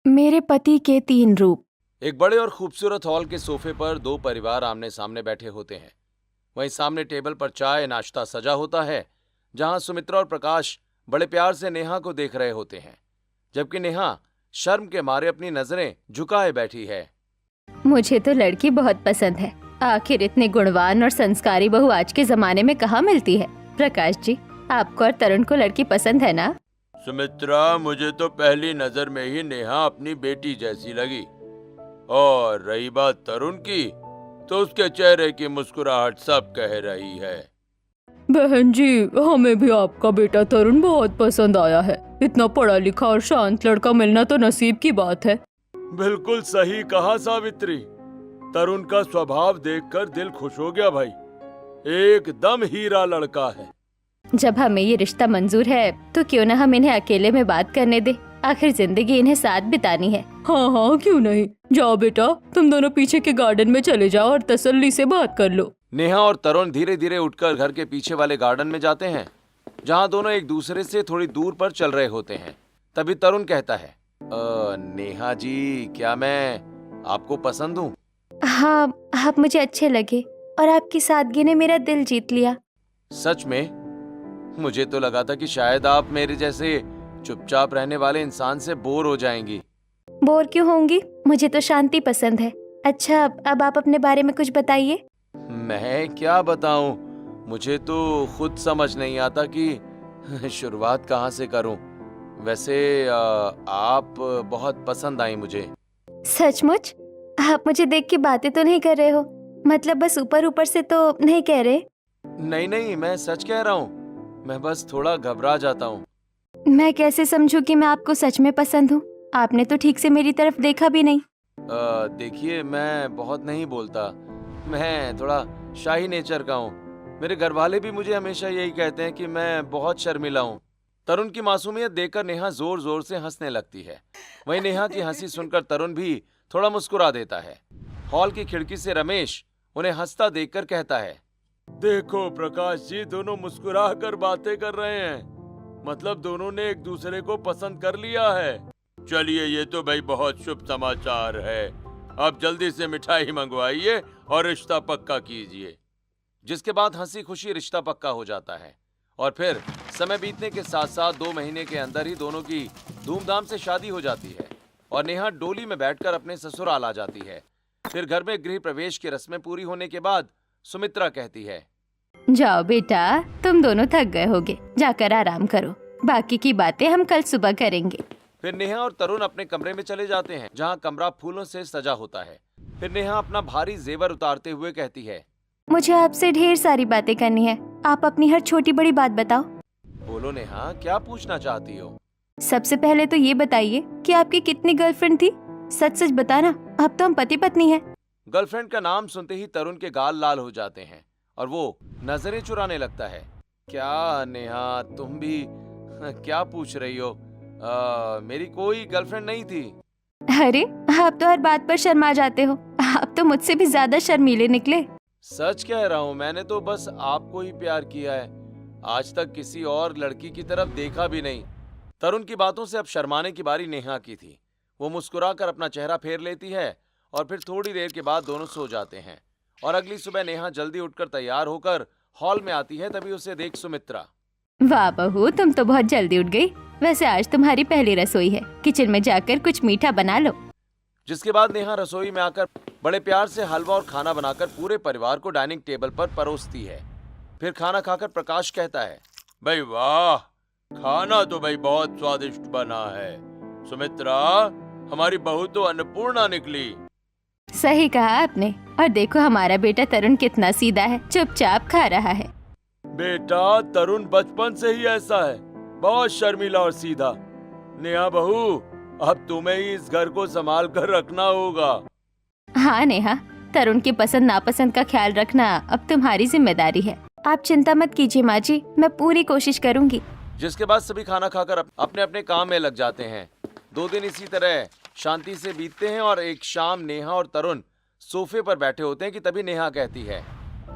मेरे पति के 3 रूप। एक बड़े और खूबसूरत हॉल के सोफे पर दो परिवार आमने सामने बैठे होते हैं। वहीं सामने टेबल पर चाय नाश्ता सजा होता है, जहां सुमित्रा और प्रकाश बड़े प्यार से नेहा को देख रहे होते हैं, जबकि नेहा शर्म के मारे अपनी नजरें झुकाए बैठी है। मुझे तो लड़की बहुत पसंद है। आखिर इतने गुणवान और संस्कारी बहू आज के जमाने में कहाँ मिलती है। प्रकाश जी, आपको और तरुण को लड़की पसंद है ना? सुमित्रा, मुझे तो पहली नजर में ही नेहा अपनी बेटी जैसी लगी, और रही बात तरुण की, तो उसके चेहरे की मुस्कुराहट सब कह रही है। बहन जी, हमें भी आपका बेटा तरुण बहुत पसंद आया है। इतना पढ़ा लिखा और शांत लड़का मिलना तो नसीब की बात है। बिल्कुल सही कहा सावित्री। तरुण का स्वभाव देखकर दिल खुश हो गया भाई। एकदम हीरा लड़का है। जब हमें ये रिश्ता मंजूर है तो क्यों ना हम इन्हें अकेले में बात करने दे। आखिर जिंदगी इन्हें साथ बितानी है। हाँ हाँ, क्यों नहीं। जाओ बेटा, तुम दोनों पीछे के गार्डन में चले जाओ और तसल्ली से बात कर लो। नेहा और तरुण धीरे धीरे उठकर घर के पीछे वाले गार्डन में जाते हैं, जहां दोनों एक दूसरे से थोड़ी दूर पर चल रहे होते हैं। तभी तरुण कहता है, नेहा जी, क्या मैं आपको पसंद हूँ? हाँ, आप मुझे अच्छे लगे और आपकी सादगी ने मेरा दिल जीत लिया। सच में? मुझे तो लगा था कि शायद आप मेरे जैसे चुपचाप रहने वाले इंसान से बोर हो जाएंगी। बोर क्यों होंगी, मुझे तो शांति पसंद है। अच्छा, अब आप अपने बारे में कुछ बताइए। मैं क्या बताऊं, मुझे तो खुद समझ नहीं आता कि शुरुआत कहाँ से करूं। वैसे आप बहुत पसंद आई मुझे। सचमुच? आप मुझे देख के बातें तो नहीं कर रहे हो? मतलब बस ऊपर ऊपर से तो नहीं कह रहे? नहीं नहीं, मैं सच कह रहा हूँ। मैं बस थोड़ा घबरा जाता हूँ। मैं कैसे समझूं कि मैं आपको सच में पसंद हूँ? आपने तो ठीक से मेरी तरफ देखा भी नहीं। देखिए, मैं बहुत नहीं बोलता। मैं थोड़ा शाही नेचर का हूँ। मेरे घर वाले भी मुझे हमेशा यही कहते हैं कि मैं बहुत शर्मिला हूँ। तरुण की मासूमियत देखकर नेहा जोर जोर से हंसने लगती है। वहीं नेहा की हंसी सुनकर तरुण भी थोड़ा मुस्कुरा देता है। हॉल की खिड़की से रमेश उन्हें हंसता देखकर कहता है, देखो प्रकाश जी, दोनों मुस्कुरा कर बातें कर रहे हैं। मतलब दोनों ने एक दूसरे को पसंद कर लिया है। चलिए, ये तो भाई बहुत शुभ समाचार है। अब जल्दी से मिठाई मंगवाइए और रिश्ता पक्का कीजिए। जिसके बाद हंसी खुशी रिश्ता पक्का हो जाता है। और फिर समय बीतने के साथ साथ 2 महीने के अंदर ही दोनों की धूमधाम से शादी हो जाती है और नेहा डोली में बैठकर अपने ससुराल आ जाती है। फिर घर में गृह प्रवेश की रस्में पूरी होने के बाद सुमित्रा कहती है, जाओ बेटा, तुम दोनों थक गए होगे, जाकर आराम करो। बाकी की बातें हम कल सुबह करेंगे। फिर नेहा और तरुण अपने कमरे में चले जाते हैं, जहां कमरा फूलों से सजा होता है। फिर नेहा अपना भारी जेवर उतारते हुए कहती है, मुझे आपसे ढेर सारी बातें करनी है। आप अपनी हर छोटी बड़ी बात बताओ। बोलो नेहा, क्या पूछना चाहती हो? सबसे पहले तो ये बताइए कि आपकी कितनी गर्लफ्रेंड थी? सच सच बताना, अब तो हम पति पत्नी हैं। गर्लफ्रेंड का नाम सुनते ही तरुण के गाल लाल हो जाते हैं और वो नजरें चुराने लगता है। क्या नेहा, तुम भी क्या पूछ रही हो? मेरी कोई गर्लफ्रेंड नहीं थी। अरे, आप तो हर बात पर शर्मा जाते हो। आप तो मुझसे भी ज्यादा शर्मीले निकले। सच कह रहा हूँ, मैंने तो बस आपको ही प्यार किया है। आज तक किसी और लड़की की तरफ देखा भी नहीं। तरुण की बातों से अब शर्माने की बारी नेहा की थी। वो मुस्कुराकर अपना चेहरा फेर लेती है और फिर थोड़ी देर के बाद दोनों सो जाते हैं। और अगली सुबह नेहा जल्दी उठकर तैयार होकर हॉल में आती है। तभी उसे देख सुमित्रा, वाह बहू, तुम तो बहुत जल्दी उठ गई। वैसे आज तुम्हारी पहली रसोई है, किचन में जाकर कुछ मीठा बना लो। जिसके बाद नेहा रसोई में आकर बड़े प्यार से हलवा और खाना बनाकर पूरे परिवार को डाइनिंग टेबल पर परोसती है। फिर खाना खाकर प्रकाश कहता है, भाई वाह, खाना तो भाई बहुत स्वादिष्ट बना है। सुमित्रा, हमारी बहू तो अन्नपूर्णा निकली। सही कहा आपने। और देखो, हमारा बेटा तरुण कितना सीधा है, चुपचाप खा रहा है। बेटा, तरुण बचपन से ही ऐसा है, बहुत शर्मीला और सीधा। नेहा बहू, अब तुम्हें ही इस घर को संभाल कर रखना होगा। हाँ नेहा, तरुण की पसंद नापसंद का ख्याल रखना अब तुम्हारी जिम्मेदारी है। आप चिंता मत कीजिए माँ जी, मैं पूरी कोशिश करूँगी। जिसके बाद सभी खाना खाकर अपने अपने काम में लग जाते हैं। 2 दिन इसी तरह शांति से बीतते हैं और एक शाम नेहा और तरुण सोफे पर बैठे होते हैं कि तभी नेहा कहती है,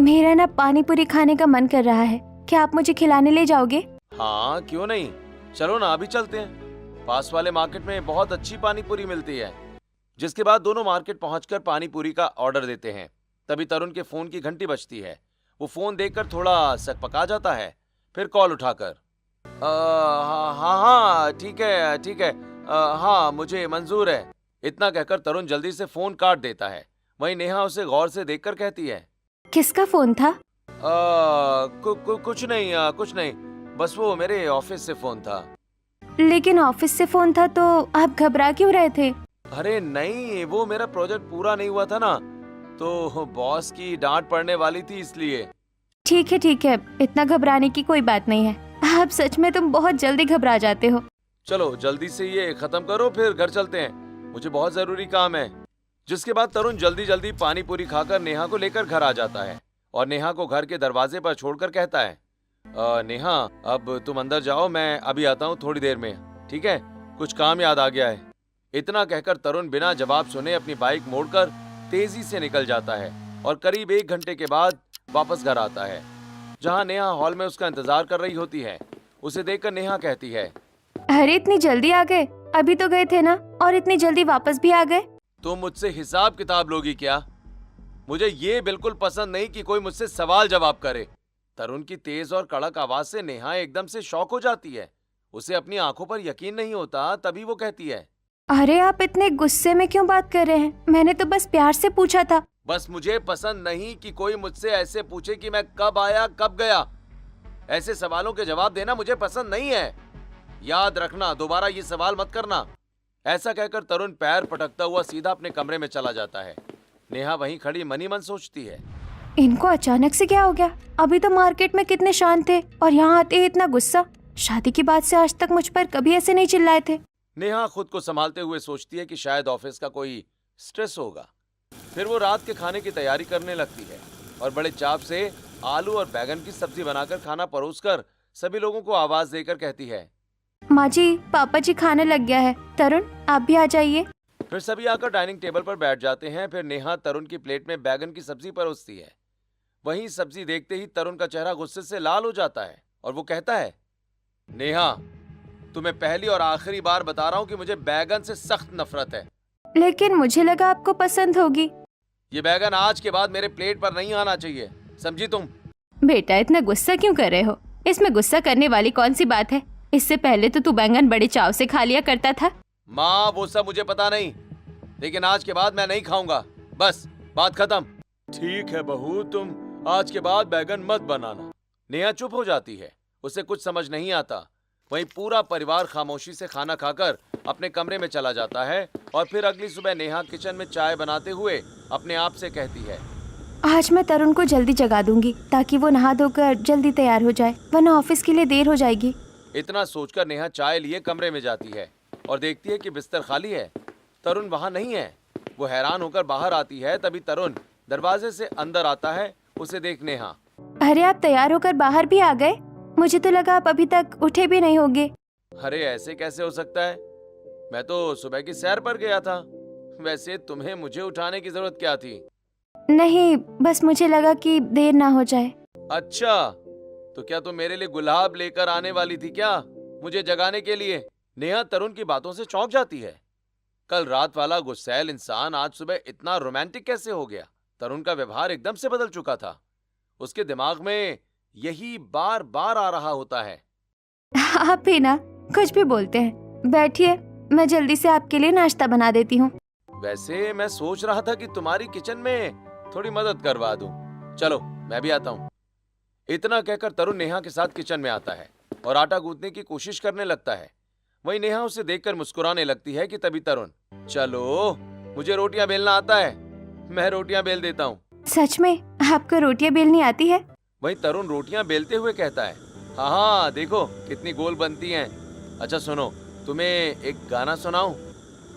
मेरा ना पानी पूरी खाने का मन कर रहा है, क्या आप मुझे खिलाने ले जाओगे? हाँ क्यों नहीं, चलो ना, अभी चलते हैं। पास वाले मार्केट में बहुत अच्छी पानी पूरी मिलती है। जिसके बाद दोनों मार्केट पहुंचकर पानी पूरी का ऑर्डर देते हैं। तभी तरुण के फोन की घंटी बजती है। वो फोन देखकर थोड़ा सकपका जाता है, फिर कॉल उठाकर हाँ हाँ ठीक है ठीक है, हाँ मुझे मंजूर है, इतना कहकर तरुण जल्दी से फोन काट देता है। वहीं नेहा उसे गौर से देखकर कहती है, किसका फोन था? कुछ नहीं, कुछ नहीं, बस वो मेरे ऑफिस से फोन था। लेकिन ऑफिस से फोन था तो आप घबरा क्यों रहे थे? अरे नहीं, वो मेरा प्रोजेक्ट पूरा नहीं हुआ था ना, तो बॉस की डांट पड़ने वाली थी इसलिए। ठीक है, इतना घबराने की कोई बात नहीं है। आप सच में तुम बहुत जल्दी घबरा जाते हो। चलो जल्दी से ये खत्म करो, फिर घर चलते हैं, मुझे बहुत जरूरी काम है। जिसके बाद तरुण जल्दी जल्दी पानी पूरी खाकर नेहा को लेकर घर आ जाता है और नेहा को घर के दरवाजे पर छोड़कर कहता है, नेहा अब तुम अंदर जाओ, मैं अभी आता हूँ थोड़ी देर में, ठीक है, कुछ काम याद आ गया है। इतना कहकर तरुण बिना जवाब सुने अपनी बाइक मोड़कर तेजी से निकल जाता है और करीब 1 घंटे के बाद वापस घर आता है, जहाँ नेहा हॉल में उसका इंतजार कर रही होती है। उसे देखकर नेहा कहती है, अरे इतनी जल्दी आ गए? अभी तो गए थे ना, और इतनी जल्दी वापस भी आ गए? तुम मुझसे हिसाब किताब लोगी क्या? मुझे ये बिल्कुल पसंद नहीं कि कोई मुझसे सवाल जवाब करे। तरुण की तेज और कड़क आवाज से नेहा एकदम से शॉक हो जाती है। उसे अपनी आंखों पर यकीन नहीं होता, तभी वो कहती है, अरे आप इतने गुस्से में क्यों बात कर रहे हैं? मैंने तो बस प्यार से पूछा था। बस मुझे पसंद नहीं कि कोई मुझसे ऐसे पूछे कि मैं कब आया कब गया। ऐसे सवालों के जवाब देना मुझे पसंद नहीं है। याद रखना, दोबारा ये सवाल मत करना। ऐसा कहकर तरुण पैर पटकता हुआ सीधा अपने कमरे में चला जाता है। नेहा वहीं खड़ी मनी मन सोचती है, इनको अचानक से क्या हो गया? अभी तो मार्केट में कितने शांत थे और यहाँ आते ही इतना गुस्सा। शादी के बाद से आज तक मुझ पर कभी ऐसे नहीं चिल्लाए थे। नेहा खुद को संभालते हुए सोचती है कि शायद ऑफिस का कोई स्ट्रेस होगा। फिर वो रात के खाने की तैयारी करने लगती है और बड़े चाव से आलू और बैगन की सब्जी बनाकर खाना परोसकर सभी लोगों को आवाज देकर कहती है, माँ जी, पापा जी खाने लग गया है, तरुण आप भी आ जाइए। फिर सभी आकर डाइनिंग टेबल पर बैठ जाते हैं। फिर नेहा तरुण की प्लेट में बैगन की सब्जी परोसती है। वहीं सब्जी देखते ही तरुण का चेहरा गुस्से से लाल हो जाता है और वो कहता है, नेहा तुम्हें पहली और आखिरी बार बता रहा हूँ कि मुझे बैगन से सख्त नफरत है। लेकिन मुझे लगा आपको पसंद होगी। ये बैगन आज के बाद मेरे प्लेट पर नहीं आना चाहिए, समझी तुम? बेटा इतना गुस्सा क्यों कर रहे हो? इसमें गुस्सा करने वाली कौन सी बात है? इससे पहले तो तू बैंगन बड़े चाव से खा लिया करता था। माँ वो सब मुझे पता नहीं, लेकिन आज के बाद मैं नहीं खाऊंगा, बस बात खत्म। ठीक है बहू, तुम आज के बाद बैगन मत बनाना। नेहा चुप हो जाती है, उसे कुछ समझ नहीं आता। वहीं पूरा परिवार खामोशी से खाना खाकर अपने कमरे में चला जाता है और फिर अगली सुबह नेहा किचन में चाय बनाते हुए अपने आप से कहती है, आज मैं तरुण को जल्दी जगा दूंगी ताकि वो नहा धोकर जल्दी तैयार हो जाए, वरना ऑफिस के लिए देर हो जाएगी। इतना सोचकर नेहा चाय लिए कमरे में जाती है और देखती है कि बिस्तर खाली है, तरुण वहां नहीं है। वो हैरान होकर बाहर आती है, तभी तरुण दरवाजे से अंदर आता है। उसे देख नेहा, अरे आप तैयार होकर बाहर भी आ गए? मुझे तो लगा आप अभी तक उठे भी नहीं होंगे। अरे ऐसे कैसे हो सकता है, मैं तो सुबह की सैर पर गया था। वैसे तुम्हें मुझे उठाने की जरूरत क्या थी? नहीं, बस मुझे लगा कि देर ना हो जाए। अच्छा, तो क्या तुम मेरे लिए गुलाब लेकर आने वाली थी क्या, मुझे जगाने के लिए? नेहा तरुण की बातों से चौंक जाती है। कल रात वाला गुस्सैल इंसान आज सुबह इतना रोमांटिक कैसे हो गया? तरुण का व्यवहार एकदम से बदल चुका था। उसके दिमाग में यही बार बार आ रहा होता है। आप भी ना कुछ भी बोलते हैं। बैठिए, मैं जल्दी से आपके लिए नाश्ता बना देती हूँ। वैसे मैं सोच रहा था कि तुम्हारी किचन में थोड़ी मदद करवा दूं। चलो मैं भी आता हूँ। इतना कहकर तरुण नेहा के साथ किचन में आता है और आटा गूंथने की कोशिश करने लगता है। वहीं नेहा उसे देखकर मुस्कुराने लगती है कि तभी तरुण, चलो मुझे रोटियां बेलना आता है, मैं रोटियां बेल देता हूँ। सच में आपको रोटियां बेलनी आती है? वहीं तरुण रोटियां बेलते हुए कहता है, हाँ हाँ देखो कितनी गोल बनती हैं। अच्छा सुनो, तुम्हें एक गाना सुनाऊं?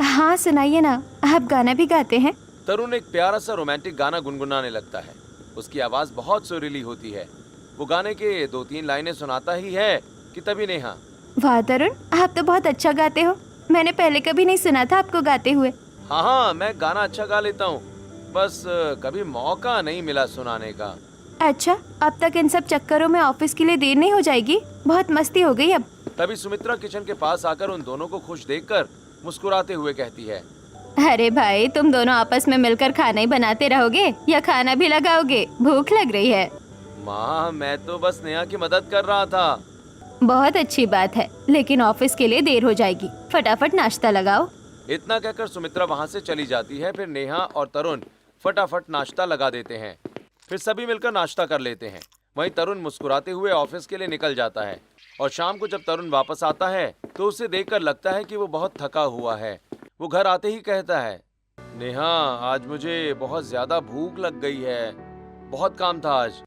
हाँ सुनाइए ना, आप गाना भी गाते हैं? तरुण एक प्यारा सा रोमांटिक गाना गुनगुनाने लगता है। उसकी आवाज बहुत सुरीली होती है। वो गाने के 2-3 लाइनें सुनाता ही है कि तभी नेहा, वाह तरुण, आप तो बहुत अच्छा गाते हो। मैंने पहले कभी नहीं सुना था आपको गाते हुए। हाँ हाँ मैं गाना अच्छा गा लेता हूँ, बस कभी मौका नहीं मिला सुनाने का। अच्छा, अब तक इन सब चक्करों में ऑफिस के लिए देर नहीं हो जाएगी? बहुत मस्ती हो गई अब। तभी सुमित्रा किचन के पास आकर उन दोनों को खुश देखकर मुस्कुराते हुए कहती है, अरे भाई, तुम दोनों आपस में मिलकर खाना ही बनाते रहोगे या खाना भी लगाओगे? भूख लग रही है। माँ मैं तो बस नेहा की मदद कर रहा था। बहुत अच्छी बात है, लेकिन ऑफिस के लिए देर हो जाएगी। फटाफट नाश्ता लगाओ। इतना कहकर सुमित्रा वहाँ से चली जाती है। फिर नेहा और तरुण फटाफट नाश्ता लगा देते हैं। फिर सभी मिलकर नाश्ता कर लेते हैं। वहीं तरुण मुस्कुराते हुए ऑफिस के लिए निकल जाता है और शाम को जब तरुण वापस आता है तो उसे देखकर लगता है कि वो बहुत थका हुआ है। वो घर आते ही कहता है, नेहा आज मुझे बहुत ज्यादा भूख लग गई है, बहुत काम था आज।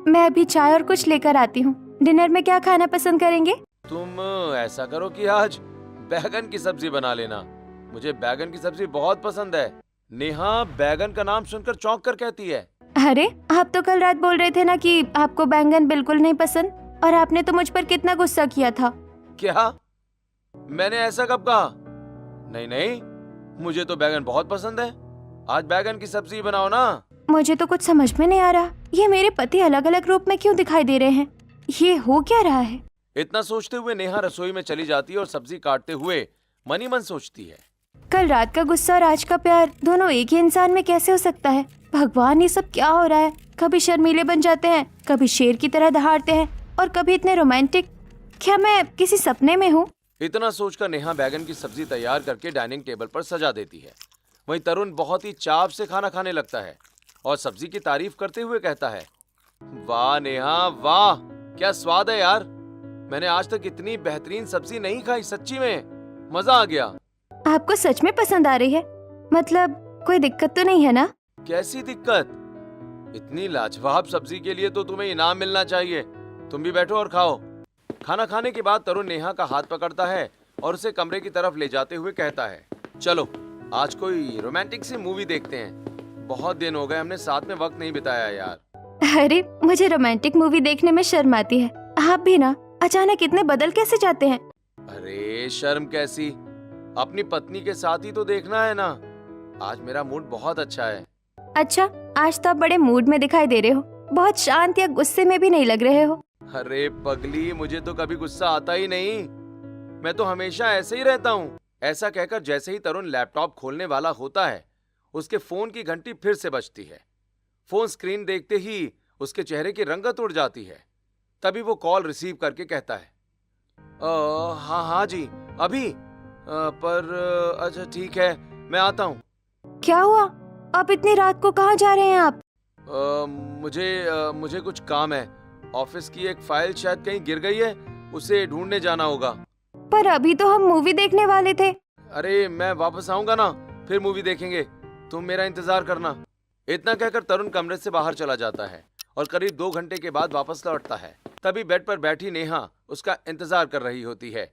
मैं अभी चाय और कुछ लेकर आती हूँ। डिनर में क्या खाना पसंद करेंगे? तुम ऐसा करो कि आज बैगन की सब्जी बना लेना, मुझे बैगन की सब्जी बहुत पसंद है। नेहा बैगन का नाम सुनकर चौंक कर कहती है, अरे, आप तो कल रात बोल रहे थे ना कि आपको बैंगन बिल्कुल नहीं पसंद, और आपने तो मुझ पर कितना गुस्सा किया था। क्या? मैंने ऐसा कब कहा? नहीं नहीं, मुझे तो बैगन बहुत पसंद है। आज बैगन की सब्जी बनाओ ना। मुझे तो कुछ समझ में नहीं आ रहा, ये मेरे पति अलग अलग रूप में क्यों दिखाई दे रहे हैं? ये हो क्या रहा है? इतना सोचते हुए नेहा रसोई में चली जाती है और सब्जी काटते हुए मन ही मन सोचती है, कल रात का गुस्सा और आज का प्यार दोनों एक ही इंसान में कैसे हो सकता है? भगवान, ये सब क्या हो रहा है? कभी शर्मीले बन जाते हैं, कभी शेर की तरह दहाड़ते हैं, और कभी इतने रोमांटिक। क्या मैं किसी सपने में हूँ? इतना सोचकर नेहा बैगन की सब्जी तैयार करके डाइनिंग टेबल पर सजा देती है। वहीं तरुण बहुत ही चाव से खाना खाने लगता है और सब्जी की तारीफ करते हुए कहता है, वाह नेहा वाह, क्या स्वाद है यार, मैंने आज तक इतनी बेहतरीन सब्जी नहीं खाई, सच्ची में मजा आ गया। आपको सच में पसंद आ रही है? मतलब कोई दिक्कत तो नहीं है ना? कैसी दिक्कत? इतनी लाजवाब सब्जी के लिए तो तुम्हें इनाम मिलना चाहिए। तुम भी बैठो और खाओ। खाना खाने के बाद तरुण नेहा का हाथ पकड़ता है और उसे कमरे की तरफ ले जाते हुए कहता है, चलो आज कोई रोमांटिक सी मूवी देखते हैं, बहुत दिन हो गए हमने साथ में वक्त नहीं बिताया यार। अरे, मुझे रोमांटिक मूवी देखने में शर्म आती है। आप भी ना, अचानक इतने बदल कैसे जाते हैं? अरे शर्म कैसी, अपनी पत्नी के साथ ही तो देखना है ना। आज मेरा मूड बहुत अच्छा है। अच्छा, आज तो आप बड़े मूड में दिखाई दे रहे हो, बहुत शांत या गुस्से में भी नहीं लग रहे हो। अरे पगली, मुझे तो कभी गुस्सा आता ही नहीं, मैं तो हमेशा ऐसे ही रहता हूँ। ऐसा कहकर जैसे ही तरुण लैपटॉप खोलने वाला होता है, उसके फोन की घंटी फिर से बजती है। फोन स्क्रीन देखते ही उसके चेहरे की रंगत उड़ जाती है। तभी वो कॉल रिसीव करके कहता है, हाँ हाँ जी अभी, पर अच्छा ठीक है मैं आता हूँ। क्या हुआ? आप इतनी रात को कहाँ जा रहे हैं आप? मुझे कुछ काम है। ऑफिस की एक फाइल शायद कहीं गिर गई है, उसे ढूंढने जाना होगा। पर अभी तो हम मूवी देखने वाले थे। अरे मैं वापस आऊंगा ना, फिर मूवी देखेंगे, तुम मेरा इंतजार करना। इतना कहकर तरुण कमरे से बाहर चला जाता है और करीब 2 घंटे के बाद वापस लौटता है। तभी बेड पर बैठी नेहा उसका इंतजार कर रही होती है।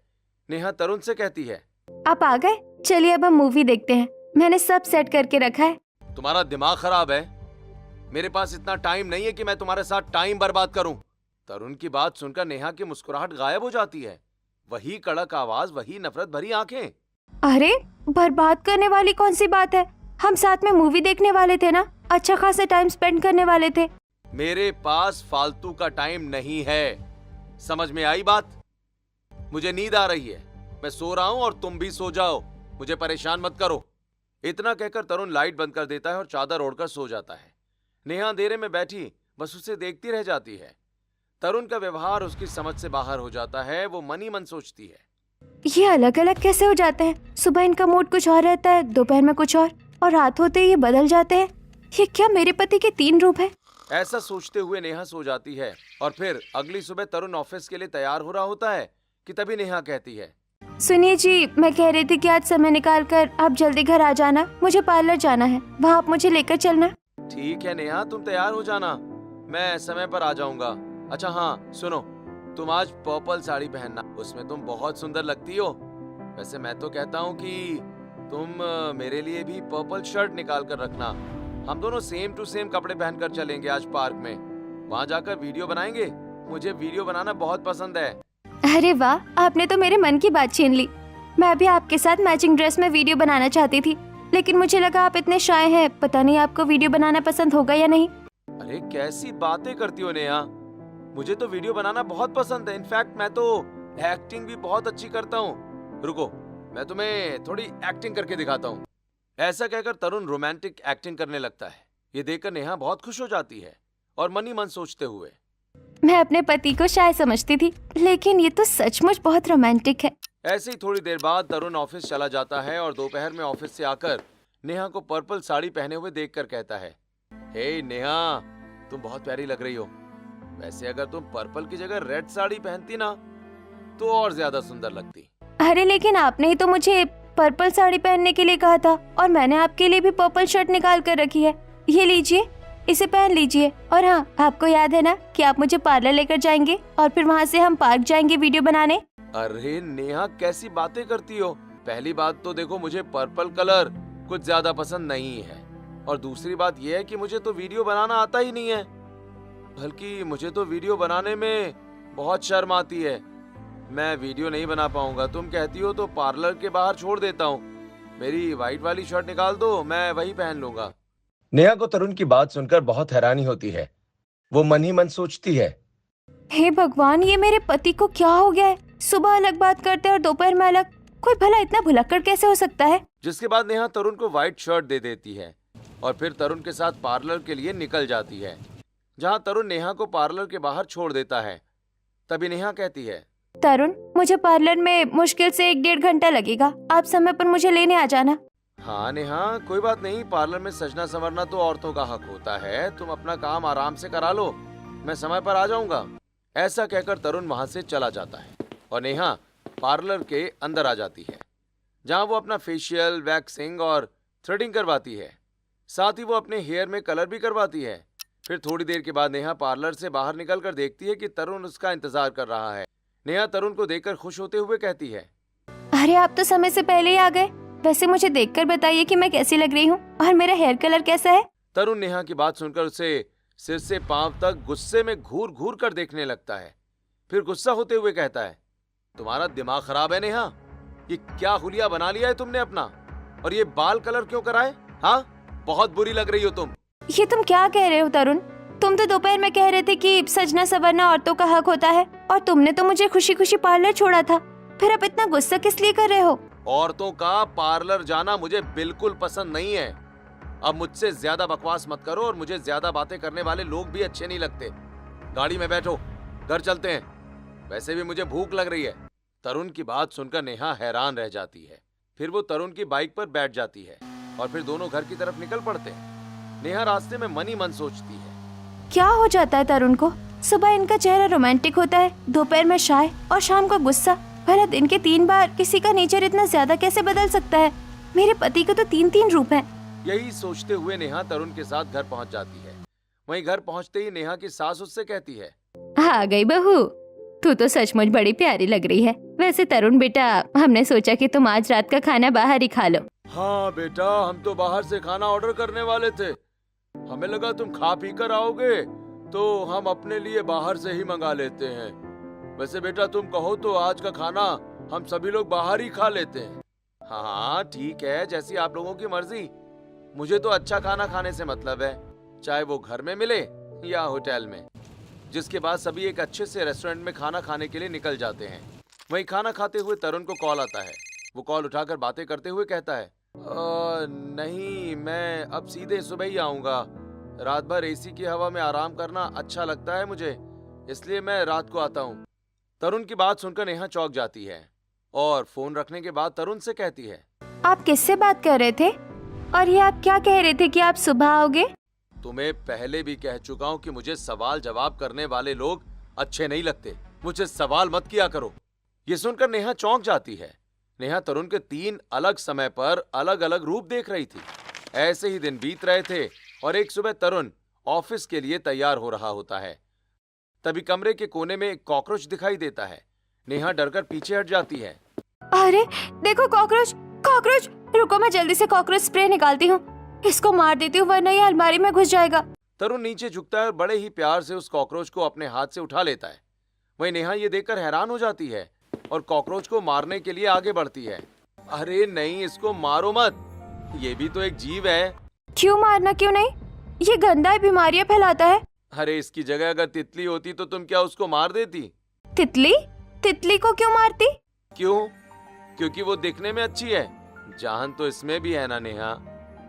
नेहा तरुण से कहती है, आप आ गए? चलिए अब हम मूवी देखते हैं, मैंने सब सेट करके रखा है। तुम्हारा दिमाग खराब है? मेरे पास इतना टाइम नहीं है कि मैं तुम्हारे साथ टाइम बर्बाद करूं। तरुण की बात सुनकर नेहा की मुस्कुराहट गायब हो जाती है। वही कड़क आवाज, वही नफरत भरी आंखें। अरे, बर्बाद करने वाली कौन सी बात है? हम साथ में मूवी देखने वाले थे ना, अच्छा खासा टाइम स्पेंड करने वाले थे। मेरे पास फालतू का टाइम नहीं है, समझ में आई बात? मुझे नींद आ रही है, मैं सो रहा हूं और तुम भी सो जाओ, मुझे परेशान मत करो। इतना कहकर तरुण लाइट बंद कर देता है और चादर ओढ़कर सो जाता है। नेहा अंधेरे में बैठी बस उसे देखती रह जाती है। तरुण का व्यवहार उसकी समझ से बाहर हो जाता है। वो मन ही मन सोचती है, ये अलग अलग कैसे हो जाते हैं? सुबह इनका मूड कुछ और रहता है, दोपहर में कुछ और रात होते ही ये बदल जाते हैं। ये क्या मेरे पति के 3 रूप है? ऐसा सोचते हुए नेहा सो जाती है। और फिर अगली सुबह तरुण ऑफिस के लिए तैयार हो रहा होता है कि तभी नेहा कहती है, सुनिए जी, मैं कह रही थी कि आज समय निकाल कर आप जल्दी घर आ जाना, मुझे पार्लर जाना है, वहाँ आप मुझे लेकर चलना। ठीक है नेहा, तुम तैयार हो जाना, मैं समय पर आ जाऊंगा। अच्छा हाँ सुनो, तुम आज पर्पल साड़ी पहनना, उसमें तुम बहुत सुंदर लगती हो। वैसे मैं तो कहता हूँ कि तुम मेरे लिए भी पर्पल शर्ट निकाल कर रखना। हम दोनों सेम टू सेम कपड़े पहनकर चलेंगे आज पार्क में, वहाँ जाकर वीडियो बनाएंगे। मुझे वीडियो बनाना बहुत पसंद है। अरे वाह, आपने तो मेरे मन की बात छीन ली। मैं भी आपके साथ मैचिंग ड्रेस में वीडियो बनाना चाहती थी, लेकिन मुझे लगा आप इतने शाय हैं, पता नहीं आपको वीडियो बनाना पसंद होगा या नहीं। अरे कैसी बातें करती हो नेहा, मुझे तो वीडियो बनाना बहुत पसंद है। इनफैक्ट मैं तो एक्टिंग भी बहुत अच्छी करता हूँ। रुको, मैं तुम्हें थोड़ी एक्टिंग करके दिखाता हूँ। ऐसा कहकर तरुण रोमांटिक एक्टिंग करने लगता है। ये देखकर नेहा बहुत खुश हो जाती है और मन ही मन सोचते हुए, मैं अपने पति को शायद समझती थी, लेकिन ये तो सचमुच बहुत रोमांटिक है। ऐसे ही थोड़ी देर बाद तरुण ऑफिस चला जाता है और दोपहर में ऑफिस से आकर नेहा को पर्पल साड़ी पहने हुए देखकर कहता है, हे नेहा, तुम बहुत प्यारी लग रही हो। वैसे अगर तुम पर्पल की जगह रेड साड़ी पहनती ना तो और ज्यादा सुंदर लगती। अरे लेकिन आपने ही तो मुझे पर्पल साड़ी पहनने के लिए कहा था, और मैंने आपके लिए भी पर्पल शर्ट निकाल कर रखी है। ये लीजिए, इसे पहन लीजिए। और हाँ, आपको याद है ना कि आप मुझे पार्लर लेकर जाएंगे और फिर वहाँ से हम पार्क जाएंगे वीडियो बनाने। अरे नेहा, कैसी बातें करती हो। पहली बात तो देखो, मुझे पर्पल कलर कुछ ज्यादा पसंद नहीं है, और दूसरी बात यह है कि मुझे तो वीडियो बनाना आता ही नहीं है। बल्कि मुझे तो वीडियो बनाने में बहुत शर्म आती है। मैं वीडियो नहीं बना पाऊंगा। तुम कहती हो तो पार्लर के बाहर छोड़ देता हूँ। मेरी व्हाइट वाली शर्ट निकाल दो, मैं वही पहन लूंगा। नेहा को तरुण की बात सुनकर बहुत हैरानी होती है। वो मन ही मन सोचती है, हे भगवान, ये मेरे पति को क्या हो गया है? सुबह अलग बात करते हैं और दोपहर में अलग। कोई भला इतना भुलक्कड़ कैसे हो सकता है? जिसके बाद नेहा तरुण को व्हाइट शर्ट दे देती है और फिर तरुण के साथ पार्लर के लिए निकल जाती है, जहां तरुण नेहा को पार्लर के बाहर छोड़ देता है। तभी नेहा कहती है, तरुण, मुझे पार्लर में मुश्किल से 1-1.5 घंटा लगेगा। आप समय पर मुझे लेने आ जाना। हाँ नेहा, कोई बात नहीं। पार्लर में सजना संवरना तो औरतों का हक होता है। तुम अपना काम आराम से करा लो, मैं समय पर आ जाऊंगा। ऐसा कहकर तरुण वहां से चला जाता है और नेहा पार्लर के अंदर आ जाती है, जहां वो अपना फेशियल, वैक्सिंग और थ्रेडिंग करवाती है। साथ ही वो अपने हेयर में कलर भी करवाती है। फिर थोड़ी देर के बाद नेहा पार्लर से बाहर निकलकर देखती है कि तरुण उसका इंतजार कर रहा है। नेहा तरुण को देखकर खुश होते हुए कहती है, अरे आप तो समय से पहले ही आ गए। वैसे मुझे देखकर बताइए कि मैं कैसी लग रही हूँ और मेरा हेयर कलर कैसा है? तरुण नेहा की बात सुनकर उसे सिर से पांव तक गुस्से में घूर घूर कर देखने लगता है। फिर गुस्सा होते हुए कहता है, तुम्हारा दिमाग खराब है नेहा? ये क्या हुलिया बना लिया है तुमने अपना? और ये बाल कलर क्यों कराए? हाँ, बहुत बुरी लग रही हो तुम। ये तुम क्या कह रहे हो तरुण? तुम तो दोपहर में कह रहे थे कि सजना संवरना औरतों का हक होता है, और तुमने तो मुझे खुशी खुशी पार्लर छोड़ा था। फिर अब इतना गुस्सा किस लिए कर रहे हो? औरतों का पार्लर जाना मुझे बिल्कुल पसंद नहीं है। अब मुझसे ज्यादा बकवास मत करो, और मुझे ज्यादा बातें करने वाले लोग भी अच्छे नहीं लगते। गाड़ी में बैठो, घर चलते हैं। वैसे भी मुझे भूख लग रही है। तरुण की बात सुनकर नेहा हैरान रह जाती है। फिर वो तरुण की बाइक पर बैठ जाती है और फिर दोनों घर की तरफ निकल पड़ते हैं। नेहा रास्ते में मन ही मन सोचती है, क्या हो जाता है तरुण को? सुबह इनका चेहरा रोमांटिक होता है, दोपहर में शाय और शाम को गुस्सा। भला दिन के 3 बार किसी का नेचर इतना ज्यादा कैसे बदल सकता है? मेरे पति को तो 3-3 रूप हैं। यही सोचते हुए नेहा तरुण के साथ घर पहुंच जाती है। वहीं घर पहुंचते ही नेहा की सास उससे कहती है, आ गई बहू, तू तो सचमुच बड़ी प्यारी लग रही है। वैसे तरुण बेटा, हमने सोचा कि तुम आज रात का खाना बाहर ही खा लो। हाँ बेटा, हम तो बाहर से खाना ऑर्डर करने वाले थे। हमें लगा तुम खा पी कर आओगे, तो हम अपने लिए बाहर से ही मंगा लेते हैं। वैसे बेटा, तुम कहो तो आज का खाना हम सभी लोग बाहर ही खा लेते हैं। हाँ ठीक है, जैसी आप लोगों की मर्जी। मुझे तो अच्छा खाना खाने से मतलब है, चाहे वो घर में मिले या होटल में। जिसके बाद सभी एक अच्छे से रेस्टोरेंट में खाना खाने के लिए निकल जाते हैं। वहीं खाना खाते हुए तरुण को कॉल आता है। वो कॉल उठाकर बातें करते हुए कहता है, नहीं, मैं अब सीधे सुबह ही आऊंगा। रात भर एसी की हवा में आराम करना अच्छा लगता है मुझे, इसलिए मैं रात को आता हूँ। तरुण की बात सुनकर नेहा चौंक जाती है और फोन रखने के बाद तरुण से कहती है, आप किससे बात कर रहे थे? और ये आप क्या कह रहे थे कि आप सुबह आओगे? तुम्हें पहले भी कह चुका हूँ कि मुझे सवाल जवाब करने वाले लोग अच्छे नहीं लगते। मुझे सवाल मत किया करो। ये सुनकर नेहा चौंक जाती है। नेहा तरुण के 3 अलग समय पर अलग अलग रूप देख रही थी। ऐसे ही दिन बीत रहे थे और एक सुबह तरुण ऑफिस के लिए तैयार हो रहा होता है। तभी कमरे के कोने में एक कॉकरोच दिखाई देता है। नेहा डरकर पीछे हट जाती है। अरे देखो, कॉकरोच! कॉकरोच! रुको, मैं जल्दी से कॉकरोच स्प्रे निकालती हूँ। इसको मार देती हूँ, वरना ये अलमारी में घुस जाएगा। तरुण नीचे झुकता है और बड़े ही प्यार से उस कॉकरोच को अपने हाथ से उठा लेता है। वहीं नेहा ये देखकर हैरान हो जाती है और कॉकरोच को मारने के लिए आगे बढ़ती है। अरे नहीं, इसको मारो मत, ये भी तो एक जीव है। क्यों मारना? क्यों नहीं? ये गंदा है, बीमारियां फैलाता है। अरे इसकी जगह अगर तितली होती तो तुम क्या उसको मार देती? तितली? तितली को क्यों मारती? क्यों? क्योंकि वो दिखने में अच्छी है। जान तो इसमें भी है ना नेहा।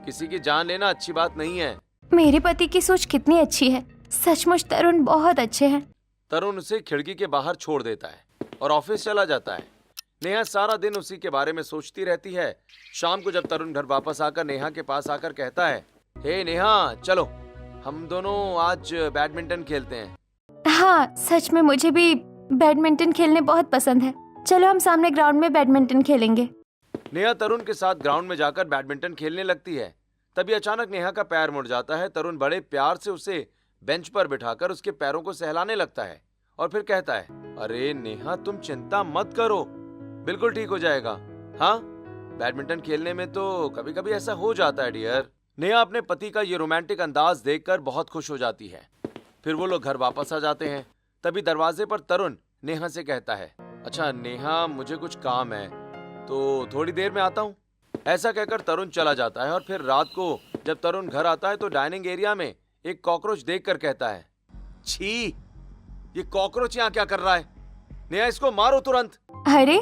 किसी की जान लेना अच्छी बात नहीं है। मेरे पति की सोच कितनी अच्छी है। सचमुच तरुण बहुत अच्छे हैं। तरुण उसे खिड़की के बाहर छोड़ देता है और ऑफिस चला जाता है। नेहा सारा दिन उसी के बारे में सोचती रहती है। शाम को जब तरुण घर वापस आकर नेहा के पास आकर कहता है, हे नेहा, चलो हम दोनों आज बैडमिंटन खेलते हैं। हाँ, सच में मुझे भी बैडमिंटन खेलने बहुत पसंद है। चलो हम सामने ग्राउंड में बैडमिंटन खेलेंगे। नेहा तरुण के साथ ग्राउंड में जाकर बैडमिंटन खेलने लगती है। तभी अचानक नेहा का पैर मुड़ जाता है। तरुण बड़े प्यार से उसे बेंच पर बिठाकर उसके पैरों को सहलाने लगता है और फिर कहता है, अरे नेहा, तुम चिंता मत करो, बिल्कुल ठीक हो जाएगा। हाँ, बैडमिंटन खेलने में तो कभी कभी ऐसा हो जाता है डियर। नेहा अपने पति का ये रोमांटिक अंदाज देखकर बहुत खुश हो जाती है। फिर वो लोग घर वापस आ जाते हैं। तभी दरवाजे पर तरुण नेहा से कहता है, अच्छा नेहा, मुझे कुछ काम है तो थोड़ी देर में आता हूँ। ऐसा कहकर तरुण चला जाता है और फिर रात को जब तरुण घर आता है तो डाइनिंग एरिया में एक कॉकरोच देखकर कहता है, छी, ये कॉकरोच यहाँ क्या कर रहा है? नेहा, इसको मारो तुरंत। अरे,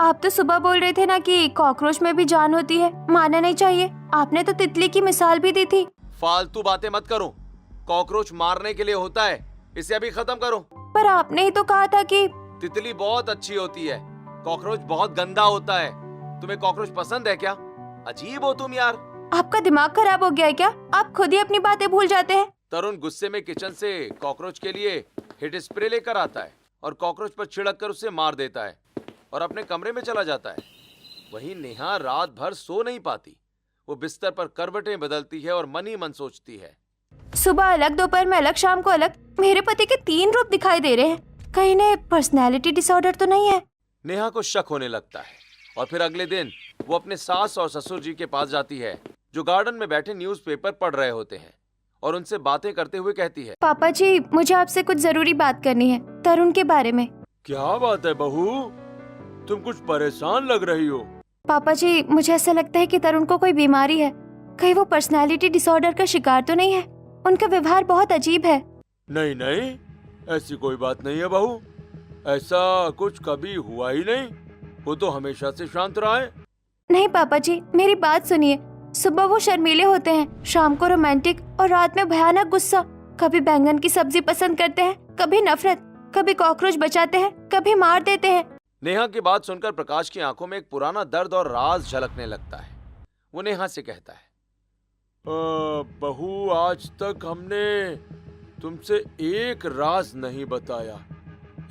आप तो सुबह बोल रहे थे ना कि कॉकरोच में भी जान होती है, मानना नहीं चाहिए। आपने तो तितली की मिसाल भी दी थी। फालतू बातें मत करो। कॉकरोच मारने के लिए होता है, इसे अभी खत्म करो। पर आपने ही तो कहा था कि तितली बहुत अच्छी होती है, कॉकरोच बहुत गंदा होता है। तुम्हें कॉकरोच पसंद है क्या? अजीब हो तुम यार। आपका दिमाग खराब हो गया है क्या? आप खुद ही अपनी बातें भूल जाते हैं। तरुण गुस्से में किचन से कॉकरोच के लिए हिट स्प्रे लेकर आता है और कॉकरोच पर छिड़क कर उसे मार देता है और अपने कमरे में चला जाता है। वहीं नेहा रात भर सो नहीं पाती। वो बिस्तर पर करवटें बदलती है और मन ही मन सोचती है, सुबह अलग, दोपहर में अलग, शाम को अलग। मेरे पति के 3 रूप दिखाई दे रहे हैं। कहीं इन्हें पर्सनैलिटी डिसऑर्डर तो नहीं है? नेहा को शक होने लगता है और फिर अगले दिन वो अपने सास और ससुर जी के पास जाती है, जो गार्डन में बैठे न्यूज़पेपर पढ़ रहे होते हैं, और उनसे बातें करते हुए कहती है, पापा जी, मुझे आपसे कुछ जरूरी बात करनी है तरुण के बारे में। क्या बात है बहू? तुम कुछ परेशान लग रही हो। पापा जी, मुझे ऐसा लगता है कि तरुण को कोई बीमारी है। कहीं वो पर्सनैलिटी डिसऑर्डर का शिकार तो नहीं है? उनका व्यवहार बहुत अजीब है। नहीं नहीं, ऐसी कोई बात नहीं है बहू। ऐसा कुछ कभी हुआ ही नहीं। वो तो हमेशा से शांत रहा है। नहीं पापा जी, मेरी बात सुनिए। सुबह वो शर्मीले होते हैं, शाम को रोमांटिक और रात में भयानक गुस्सा। कभी बैंगन की सब्जी पसंद करते हैं, कभी नफरत, कभी कॉकरोच बचाते हैं, कभी मार देते हैं। नेहा की बात सुनकर प्रकाश की आंखों में एक पुराना दर्द और राज झलकने लगता है। वो नेहा से कहता है, बहू, आज तक हमने तुमसे एक राज नहीं बताया।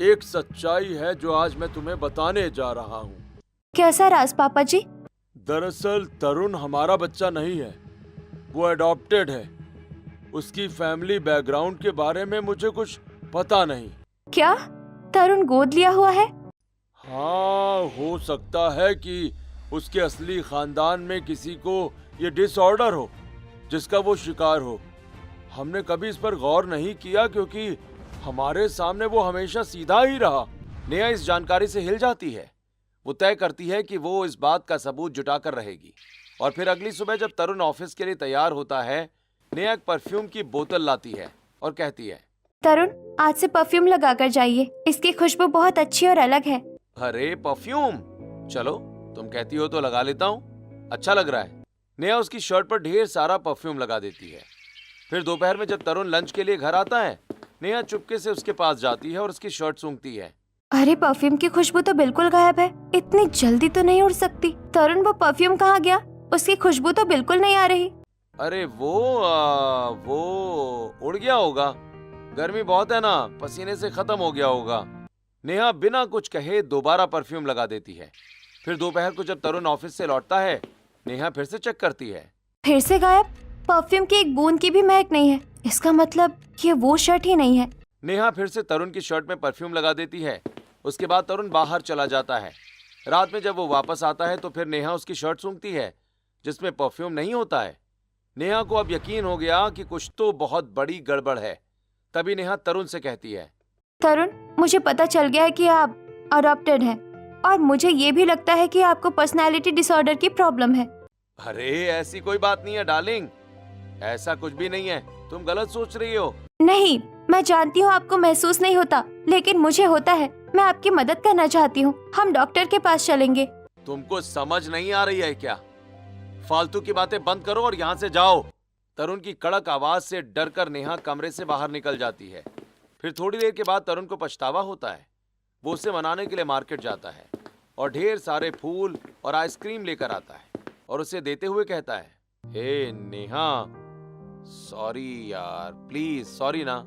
एक सच्चाई है जो आज मैं तुम्हें बताने जा रहा हूँ। कैसा राज पापा जी? दरअसल तरुण हमारा बच्चा नहीं है, वो अडॉप्टेड है। उसकी फैमिली बैकग्राउंड के बारे में मुझे कुछ पता नहीं। क्या तरुण गोद लिया हुआ है? हाँ, हो सकता है कि उसके असली खानदान में किसी को ये डिसऑर्डर हो जिसका वो शिकार हो। हमने कभी इस पर गौर नहीं किया क्योंकि हमारे सामने वो हमेशा सीधा ही रहा। नेहा इस जानकारी से हिल जाती है। वो तय करती है कि वो इस बात का सबूत जुटाकर रहेगी। और फिर अगली सुबह जब तरुण ऑफिस के लिए तैयार होता है, नेहा एक परफ्यूम की बोतल लाती है और कहती है, तरुण, आज से परफ्यूम लगा कर जाइए। इसकी खुशबू बहुत अच्छी और अलग है। अरे परफ्यूम? चलो, तुम कहती हो तो लगा लेता हूँ, अच्छा लग रहा है। नेहा उसकी शर्ट पर ढेर सारा परफ्यूम लगा देती है। फिर दोपहर में जब तरुण लंच के लिए घर आता है, नेहा चुपके से उसके पास जाती है और उसकी शर्ट सूंघती है। अरे, परफ्यूम की खुशबू तो बिल्कुल गायब है। इतनी जल्दी तो नहीं उड़ सकती। तरुण, वो परफ्यूम कहाँ गया? उसकी खुशबू तो बिल्कुल नहीं आ रही। अरे वो उड़ गया होगा। गर्मी बहुत है ना, पसीने से खत्म हो गया होगा। नेहा बिना कुछ कहे दोबारा परफ्यूम लगा देती है। फिर दोपहर को जब तरुण ऑफिस से लौटता है, नेहा फिर से चेक करती है। फिर से गायब। परफ्यूम की एक बूंद की भी महक नहीं है। इसका मतलब ये वो शर्ट ही नहीं है। नेहा फिर से तरुण की शर्ट में परफ्यूम लगा देती है। उसके बाद तरुण बाहर चला जाता है। रात में जब वो वापस आता है तो फिर नेहा उसकी शर्ट सूंघती है जिसमें परफ्यूम नहीं होता है। नेहा को अब यकीन हो गया कि कुछ तो बहुत बड़ी गड़बड़ है। तभी नेहा तरुण से कहती है, तरुण, मुझे पता चल गया है कि आप अडॉप्टेड हैं और मुझे ये भी लगता है कि आपको पर्सनैलिटी डिसऑर्डर की प्रॉब्लम है। अरे ऐसी कोई बात नहीं है डार्लिंग, ऐसा कुछ भी नहीं है, तुम गलत सोच रही हो। नहीं, मैं जानती हूँ आपको महसूस नहीं होता, लेकिन मुझे होता है। मैं आपकी मदद करना चाहती हूँ। हम डॉक्टर के पास चलेंगे। तुमको समझ नहीं आ रही है क्या? फालतू की बातें बंद करो और यहाँ से जाओ। तरुण की कड़क आवाज से डरकर नेहा कमरे से बाहर निकल जाती है। फिर थोड़ी देर के बाद तरुण को पछतावा होता है। वो उसे मनाने के लिए मार्केट जाता है और ढेर सारे फूल और आइसक्रीम लेकर आता है और उसे देते हुए कहता है, हे नेहा, सॉरी यार, प्लीज सॉरी ना।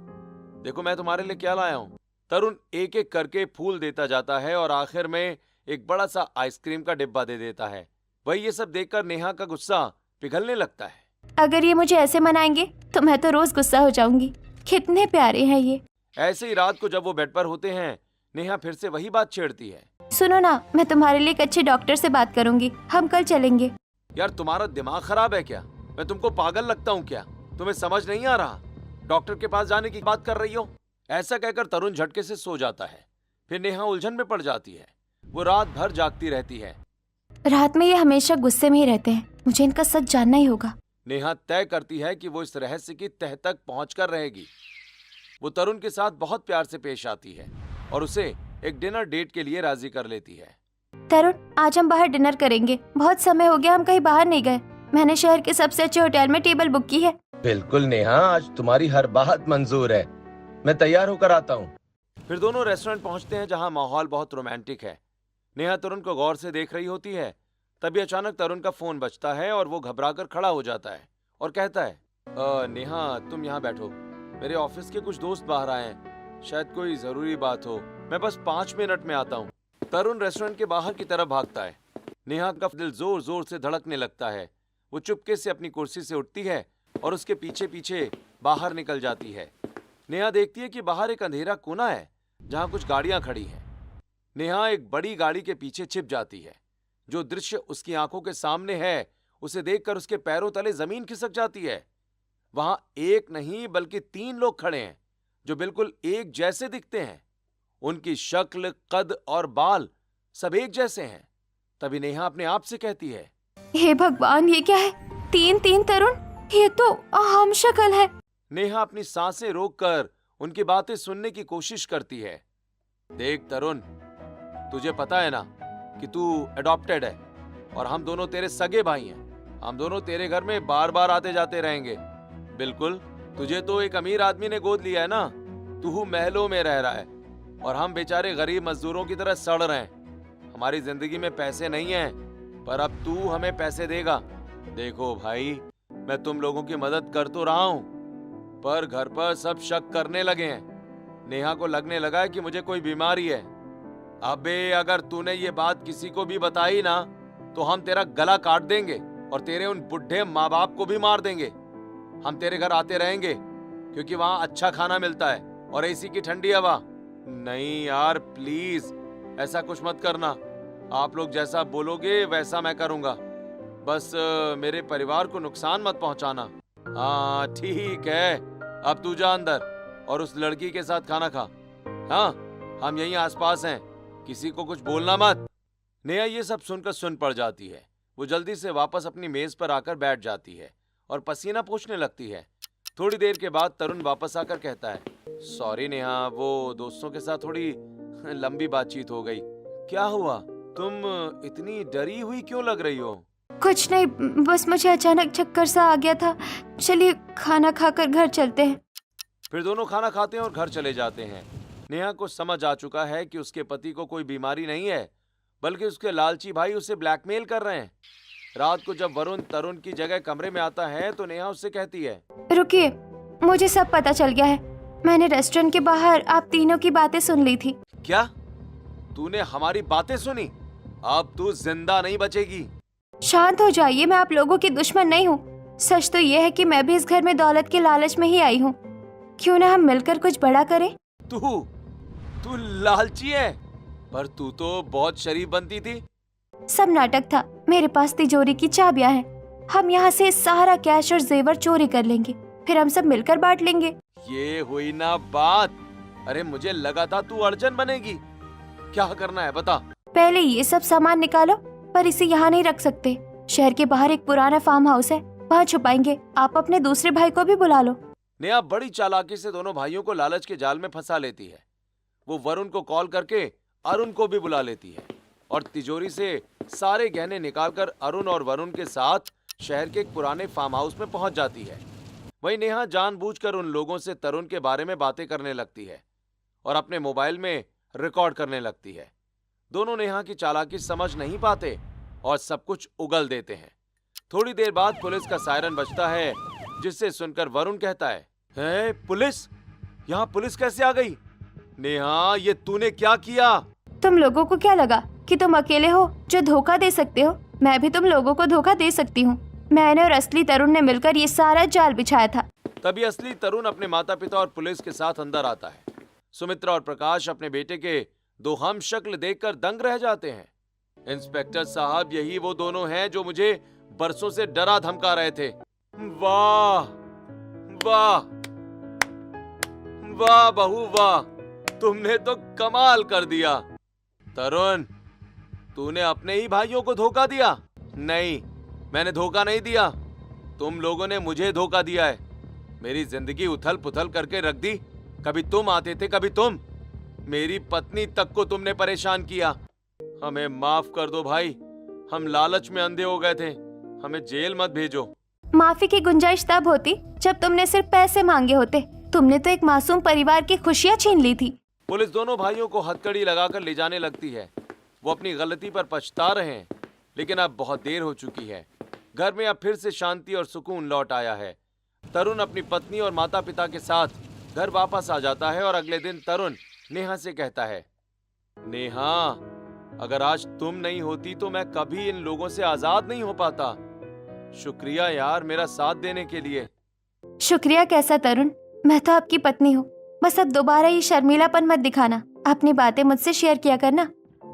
देखो मैं तुम्हारे लिए क्या लाया हूँ। तरुण एक एक करके फूल देता जाता है और आखिर में एक बड़ा सा आइसक्रीम का डिब्बा दे देता है। वही ये सब देखकर नेहा का गुस्सा पिघलने लगता है। अगर ये मुझे ऐसे मनाएंगे तो मैं तो रोज गुस्सा हो जाऊंगी। कितने प्यारे हैं ये। ऐसे ही रात को जब वो बेड पर होते हैं, नेहा फिर से वही बात छेड़ती है। सुनो ना, मैं तुम्हारे लिए एक अच्छे डॉक्टर से बात करूंगी। हम कल चलेंगे। यार तुम्हारा दिमाग खराब है क्या? मैं तुमको पागल लगता हूँ क्या? तुम्हें समझ नहीं आ रहा? डॉक्टर के पास जाने की बात कर रही हो? ऐसा कहकर तरुण झटके से सो जाता है। फिर नेहा उलझन में पड़ जाती है। वो रात भर जागती रहती है। रात में ये हमेशा गुस्से में ही रहते हैं। मुझे इनका सच जानना ही होगा। नेहा तय करती है कि वो इस रहस्य की तह तक पहुंचकर रहेगी। वो तरुण के साथ बहुत प्यार से पेश आती है और उसे एक डिनर डेट के लिए राजी कर लेती है। तरुण, आज हम बाहर डिनर करेंगे। बहुत समय हो गया हम कहीं बाहर नहीं गए। मैंने शहर के सबसे अच्छे होटल में टेबल बुक की है। बिल्कुल नेहा, आज तुम्हारी हर बात मंजूर है। मैं तैयार होकर आता हूँ। फिर दोनों रेस्टोरेंट पहुंचते हैं जहां माहौल बहुत रोमांटिक है। नेहा तरुण को गौर से देख रही होती है। तभी अचानक तरुण का फोन बजता है और वो घबराकर खड़ा हो जाता है और कहता है, नेहा तुम यहाँ बैठो, मेरे ऑफिस के कुछ दोस्त बाहर आए हैं, शायद कोई जरूरी बात हो, मैं बस 5 मिनट में आता हूँ। तरुण रेस्टोरेंट के बाहर की तरफ भागता है। नेहा का दिल जोर जोर से धड़कने लगता है। वो चुपके से अपनी कुर्सी से उठती है और उसके पीछे पीछे बाहर निकल जाती है। नेहा देखती है कि बाहर एक अंधेरा कोना है जहाँ कुछ गाड़ियां खड़ी हैं। नेहा एक बड़ी गाड़ी के पीछे छिप जाती है। जो दृश्य उसकी आंखों के सामने है उसे देखकर उसके पैरों तले जमीन खिसक जाती है। वहां एक नहीं बल्कि 3 लोग खड़े हैं जो बिल्कुल एक जैसे दिखते हैं। उनकी शक्ल, कद और बाल सब एक जैसे हैं। तभी नेहा अपने आप से कहती है, हे भगवान, ये क्या है? 3 तरुण, ये तो हम शक्ल है। नेहा अपनी सांसें रोककर उनकी बातें सुनने की कोशिश करती है। देख तरुण, तुझे पता है ना कि तू अडॉप्टेड है और हम दोनों तेरे सगे भाई हैं। हम दोनों तेरे घर में बार बार आते जाते रहेंगे। बिल्कुल, तुझे तो एक अमीर आदमी ने गोद लिया है ना। तू महलों में रह रहा है और हम बेचारे गरीब मजदूरों की तरह सड़ रहे हैं। हमारी जिंदगी में पैसे नहीं हैं, पर अब तू हमें पैसे देगा। देखो भाई, मैं तुम लोगों की मदद कर तो रहा हूँ, पर घर पर सब शक करने लगे हैं। नेहा को लगने लगा है कि मुझे कोई बीमारी है। अबे अगर तूने ये बात किसी को भी बताई ना तो हम तेरा गला काट देंगे और तेरे उन बुढ़े माँ बाप को भी मार देंगे। हम तेरे घर आते रहेंगे क्योंकि वहाँ अच्छा खाना मिलता है और एसी की ठंडी हवा। नहीं यार प्लीज, ऐसा कुछ मत करना। आप लोग जैसा बोलोगे वैसा मैं करूँगा। बस मेरे परिवार को नुकसान मत पहुँचाना। हाँ ठीक है, अब तू जा अंदर और उस लड़की के साथ खाना खा। हाँ, हम यहीं आसपास हैं, किसी को कुछ बोलना मत। नेहा ये सब सुनकर सुन पड़ जाती है। वो जल्दी से वापस अपनी मेज पर आकर बैठ जाती है और पसीना पोंछने लगती है। थोड़ी देर के बाद तरुण वापस आकर कहता है, सॉरी नेहा, वो दोस्तों के साथ थोड़ी लंबी बातचीत हो गई। क्या हुआ? तुम इतनी डरी हुई क्यों लग रही हो? कुछ नहीं, बस मुझे अचानक चक्कर सा आ गया था। चलिए खाना खाकर घर चलते हैं। फिर दोनों खाना खाते हैं और घर चले जाते हैं। नेहा को समझ आ चुका है कि उसके पति को कोई बीमारी नहीं है, बल्कि उसके लालची भाई उसे ब्लैकमेल कर रहे हैं। रात को जब वरुण तरुण की जगह कमरे में आता है तो नेहा उससे कहती है, रुकिए, मुझे सब पता चल गया है। मैंने रेस्टोरेंट के बाहर आप तीनों की बातें सुन ली थी। क्या? तूने हमारी बातें सुनी? अब तू जिंदा नहीं बचेगी। शांत हो जाइए, मैं आप लोगों की दुश्मन नहीं हूँ। सच तो ये है कि मैं भी इस घर में दौलत के लालच में ही आई हूँ। क्यों ना हम मिलकर कुछ बड़ा करें? तू लालची है, पर तू तो बहुत शरीफ बनती थी। सब नाटक था। मेरे पास तिजोरी की चाबियां हैं। हम यहाँ से सारा कैश और जेवर चोरी कर लेंगे, फिर हम सब मिलकर बांट लेंगे। ये हुई ना बात। अरे मुझे लगा था तू अड़चन बनेगी। क्या करना है बता। पहले ये सब सामान निकालो, पर इसे यहाँ नहीं रख सकते। शहर के बाहर एक पुराना फार्म हाउस है, वहाँ छुपाएंगे। आप अपने दूसरे भाई को भी बुला लो। नेहा बड़ी चालाकी से दोनों भाइयों को लालच के जाल में फंसा लेती है। वो वरुण को कॉल करके अरुण को भी बुला लेती है और तिजोरी से सारे गहने निकालकर अरुण और वरुण के साथ शहर के एक पुराने फार्म हाउस में पहुंच जाती है। वहीं नेहा जानबूझकर उन लोगों से तरुण के बारे में बातें करने लगती है और अपने मोबाइल में रिकॉर्ड करने लगती है। दोनों नेहा की चालाकी समझ नहीं पाते और सब कुछ उगल देते हैं। थोड़ी देर बाद पुलिस का सायरन बजता है, जिससे सुनकर वरुण कहता है पुलिस? यहाँ पुलिस कैसे आ गई? नेहा, ये तूने क्या किया? तुम लोगों को क्या लगा कि तुम अकेले हो जो धोखा दे सकते हो? मैं भी तुम लोगों को धोखा दे सकती हूँ। मैंने और असली तरुण ने मिलकर ये सारा जाल बिछाया था। तभी असली तरुण अपने माता पिता और पुलिस के साथ अंदर आता है। सुमित्रा और प्रकाश अपने बेटे के दो हम शक्ल देखकर दंग रह जाते हैं। इंस्पेक्टर साहब, यही वो दोनों हैं जो मुझे बरसों से डरा धमका रहे थे। वाह वाह वाह बहू वाह, तुमने तो कमाल कर दिया। तरुण, तूने अपने ही भाइयों को धोखा दिया? नहीं, मैंने धोखा नहीं दिया, तुम लोगों ने मुझे धोखा दिया है। मेरी जिंदगी उथल पुथल करके रख दी। कभी तुम आते थे, कभी तुम। मेरी पत्नी तक को तुमने परेशान किया। हमें माफ कर दो भाई, हम लालच में अंधे हो गए थे। हमें जेल मत भेजो। माफी की गुंजाइश तब होती जब तुमने सिर्फ पैसे मांगे होते। तुमने तो एक मासूम परिवार की खुशियां छीन ली थी। पुलिस दोनों भाइयों को हथकड़ी लगाकर ले जाने लगती है। वो अपनी गलती पर पछता रहे हैं, लेकिन अब बहुत देर हो चुकी है। घर में अब फिर से शांति और सुकून लौट आया है। तरुण अपनी पत्नी और माता पिता के साथ घर वापस आ जाता है और अगले दिन तरुण नेहा से कहता है, नेहा, अगर आज तुम नहीं होती तो मैं कभी इन लोगों से आजाद नहीं हो पाता। शुक्रिया यार, मेरा साथ देने के लिए। शुक्रिया कैसा तरुण, मैं तो आपकी पत्नी हूँ। बस अब दोबारा ये शर्मीलापन मत दिखाना। अपनी बातें मुझसे शेयर किया करना।